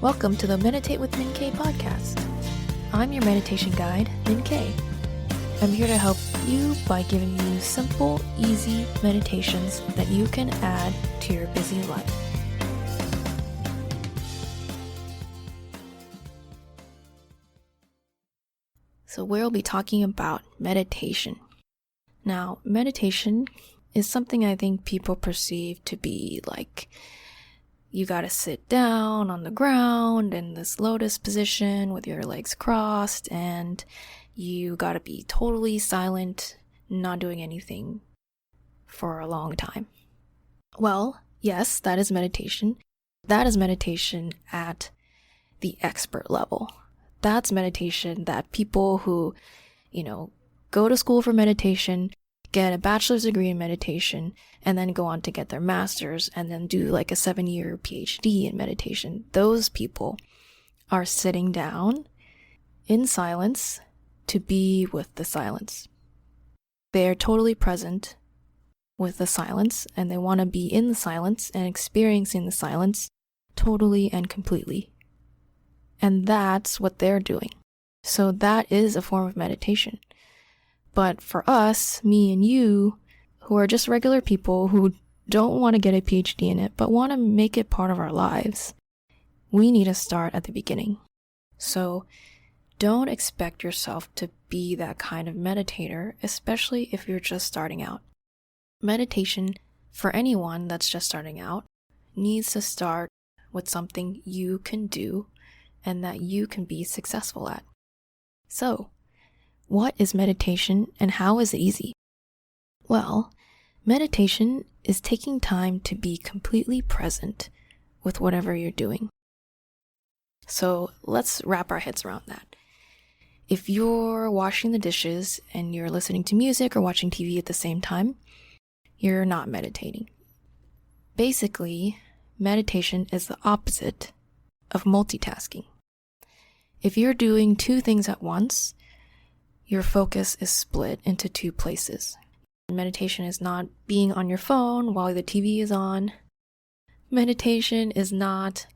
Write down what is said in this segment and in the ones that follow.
Welcome to the Meditate with Miinkay podcast. I'm your meditation guide, Miinkay. I'm here to help you by giving you simple, easy meditations that you can add to your busy life. So we'll be talking about meditation. Now, meditation is something I think people perceive to be like you gotta sit down on the ground in this lotus position with your legs crossed, and you gotta be totally silent, not doing anything for a long time. Well, yes, that is meditation. That is meditation at the expert level. That's meditation that people who, go to school for meditation, get a bachelor's degree in meditation, and then go on to get their master's and then do like a 7-year PhD in meditation. Those people are sitting down in silence to be with the silence. They are totally present with the silence, and they want to be in the silence and experiencing the silence totally and completely. And that's what they're doing. So that is a form of meditation. But for us, me and you, who are just regular people who don't want to get a PhD in it, but want to make it part of our lives, we need to start at the beginning. So don't expect yourself to be that kind of meditator, especially if you're just starting out. Meditation, for anyone that's just starting out, needs to start with something you can do and that you can be successful at. So, what is meditation and how is it easy? Well, meditation is taking time to be completely present with whatever you're doing. So let's wrap our heads around that. If you're washing the dishes and you're listening to music or watching TV at the same time, you're not meditating. Basically, meditation is the opposite of multitasking. If you're doing 2 things at once, your focus is split into 2 places. Meditation is not being on your phone while the TV is on. Meditation is not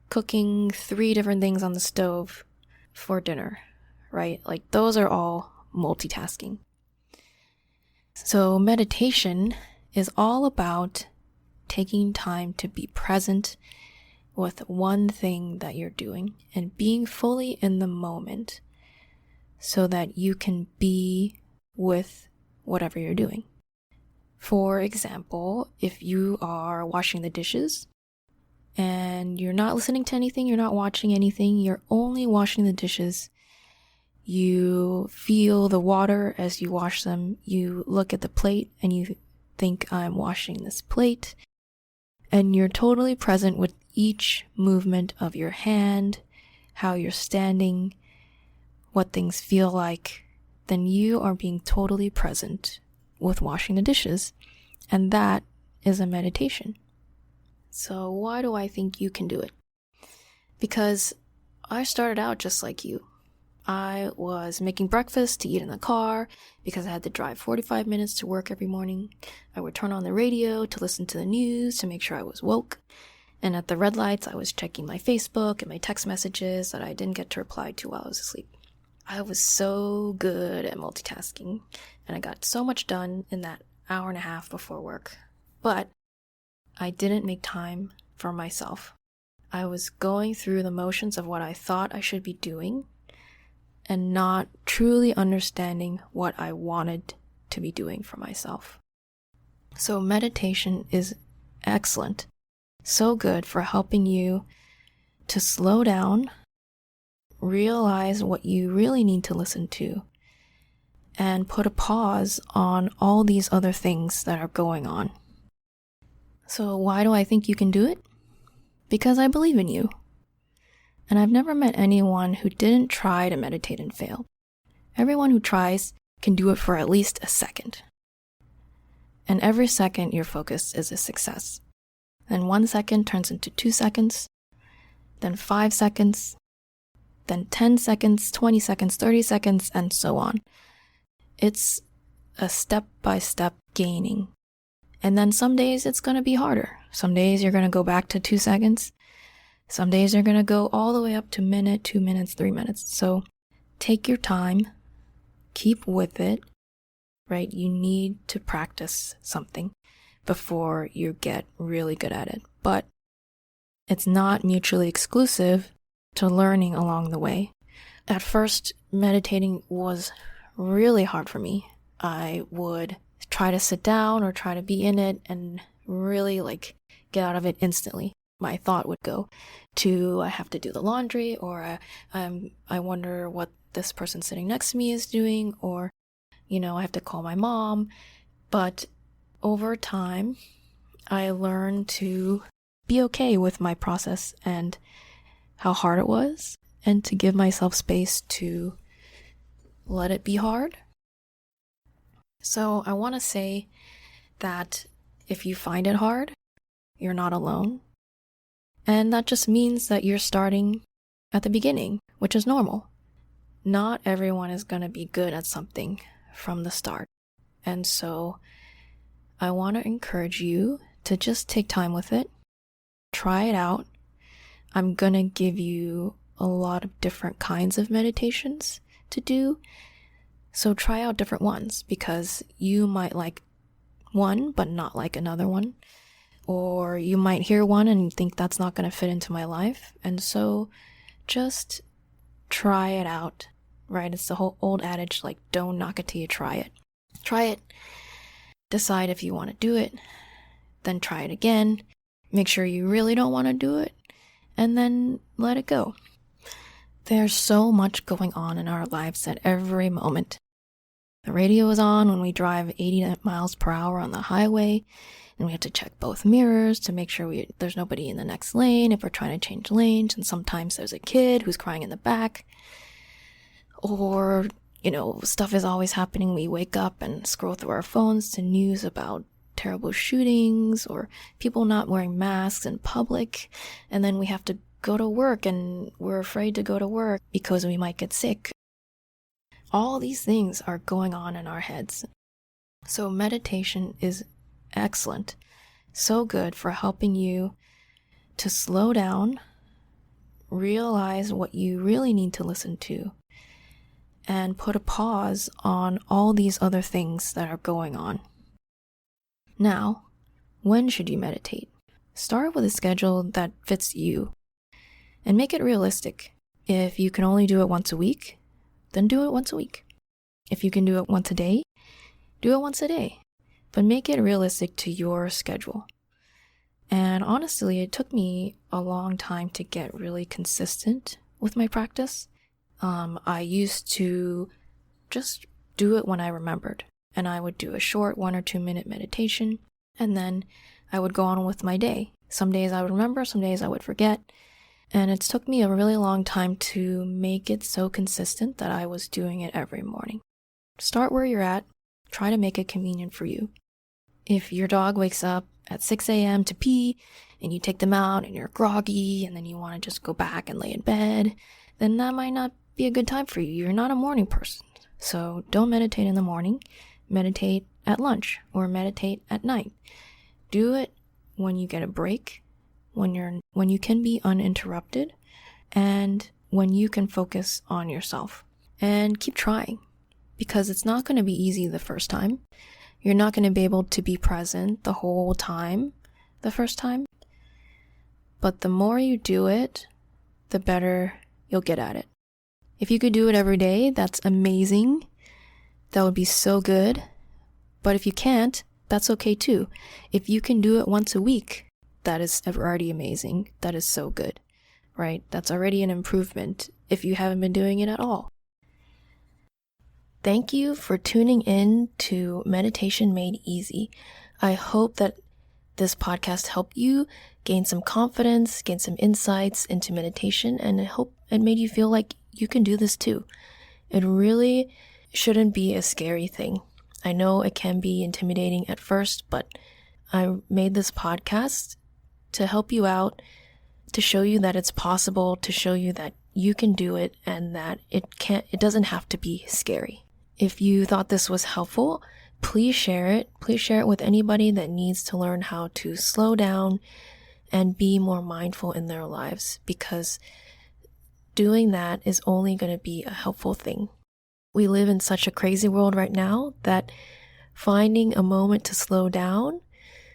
cooking 3 different things on the stove for dinner, right? Like those are all multitasking. So meditation is all about taking time to be present with one thing that you're doing and being fully in the moment so that you can be with whatever you're doing. For example, if you are washing the dishes and you're not listening to anything, you're not watching anything, you're only washing the dishes, you feel the water as you wash them, you look at the plate and you think, I'm washing this plate, and you're totally present with each movement of your hand, how you're standing, what things feel like, then you are being totally present with washing the dishes. And that is a meditation. So why do I think you can do it? Because I started out just like you. I was making breakfast to eat in the car because I had to drive 45 minutes to work every morning. I would turn on the radio to listen to the news to make sure I was woke. And at the red lights, I was checking my Facebook and my text messages that I didn't get to reply to while I was asleep. I was so good at multitasking, and I got so much done in that hour and a half before work. But I didn't make time for myself. I was going through the motions of what I thought I should be doing and not truly understanding what I wanted to be doing for myself. So meditation is excellent, so good for helping you to slow down, realize what you really need to listen to, and put a pause on all these other things that are going on. So why do I think you can do it? Because I believe in you. And I've never met anyone who didn't try to meditate and fail. Everyone who tries can do it for at least a second. And every second you're focused is a success. Then 1 second turns into 2 seconds, then 5 seconds, then 10 seconds, 20 seconds, 30 seconds, and so on. It's a step-by-step gaining. And then some days it's going to be harder. Some days you're going to go back to 2 seconds. Some days are going to go all the way up to minute, 2 minutes, 3 minutes. So take your time, keep with it, right? You need to practice something before you get really good at it. But it's not mutually exclusive to learning along the way. At first, meditating was really hard for me. I would try to sit down or try to be in it and really get out of it instantly. My thought would go to, I have to do the laundry, or I wonder what this person sitting next to me is doing, or, I have to call my mom. But over time, I learned to be okay with my process and how hard it was, and to give myself space to let it be hard. So I want to say that if you find it hard, you're not alone. And that just means that you're starting at the beginning, which is normal. Not everyone is going to be good at something from the start. And so I want to encourage you to just take time with it. Try it out. I'm going to give you a lot of different kinds of meditations to do. So try out different ones, because you might like one but not like another one. Or you might hear one and think that's not going to fit into my life. And so just try it out, right? It's the whole old adage, don't knock it till you try it. Try it. Decide if you want to do it. Then try it again. Make sure you really don't want to do it. And then let it go. There's so much going on in our lives at every moment. The radio is on when we drive 80 miles per hour on the highway. And we have to check both mirrors to make sure there's nobody in the next lane if we're trying to change lanes. And sometimes there's a kid who's crying in the back. Or, stuff is always happening. We wake up and scroll through our phones to news about terrible shootings or people not wearing masks in public. And then we have to go to work and we're afraid to go to work because we might get sick. All these things are going on in our heads. So meditation is excellent. So good for helping you to slow down, realize what you really need to listen to, and put a pause on all these other things that are going on. Now, when should you meditate? Start with a schedule that fits you and make it realistic. If you can only do it once a week, then do it once a week. If you can do it once a day, do it once a day. But make it realistic to your schedule. And honestly, it took me a long time to get really consistent with my practice. I used to just do it when I remembered. And I would do a short 1 or 2 minute meditation. And then I would go on with my day. Some days I would remember, some days I would forget. And it took me a really long time to make it so consistent that I was doing it every morning. Start where you're at. Try to make it convenient for you. If your dog wakes up at 6 a.m. to pee, and you take them out and you're groggy, and then you want to just go back and lay in bed, then that might not be a good time for you. You're not a morning person. So don't meditate in the morning. Meditate at lunch or meditate at night. Do it when you get a break, when you can be uninterrupted, and when you can focus on yourself. And keep trying, because it's not going to be easy the first time. You're not going to be able to be present the whole time the first time. But the more you do it, the better you'll get at it. If you could do it every day, that's amazing. That would be so good. But if you can't, that's okay too. If you can do it once a week, that is already amazing. That is so good, right? That's already an improvement if you haven't been doing it at all. Thank you for tuning in to Meditation Made Easy. I hope that this podcast helped you gain some confidence, gain some insights into meditation, and I hope it made you feel like you can do this too. It really shouldn't be a scary thing. I know it can be intimidating at first, but I made this podcast to help you out, to show you that it's possible, to show you that you can do it and that it doesn't have to be scary. If you thought this was helpful, please share it. Please share it with anybody that needs to learn how to slow down and be more mindful in their lives, because doing that is only going to be a helpful thing. We live in such a crazy world right now that finding a moment to slow down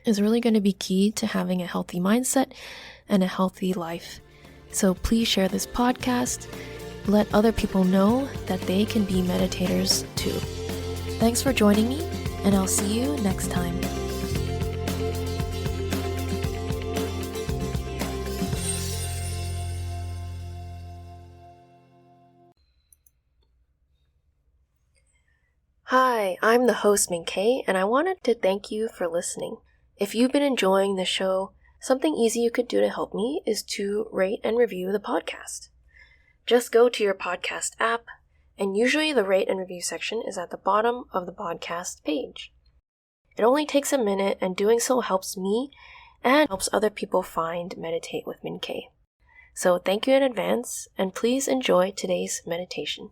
is really going to be key to having a healthy mindset and a healthy life. So please share this podcast. Let other people know that they can be meditators too. Thanks for joining me, and I'll see you next time. Hi, I'm the host Miinkay, and I wanted to thank you for listening. If you've been enjoying the show, something easy you could do to help me is to rate and review the podcast. Just go to your podcast app, and usually the rate and review section is at the bottom of the podcast page. It only takes a minute, and doing so helps me and helps other people find Meditate with Miinkay. So thank you in advance, and please enjoy today's meditation.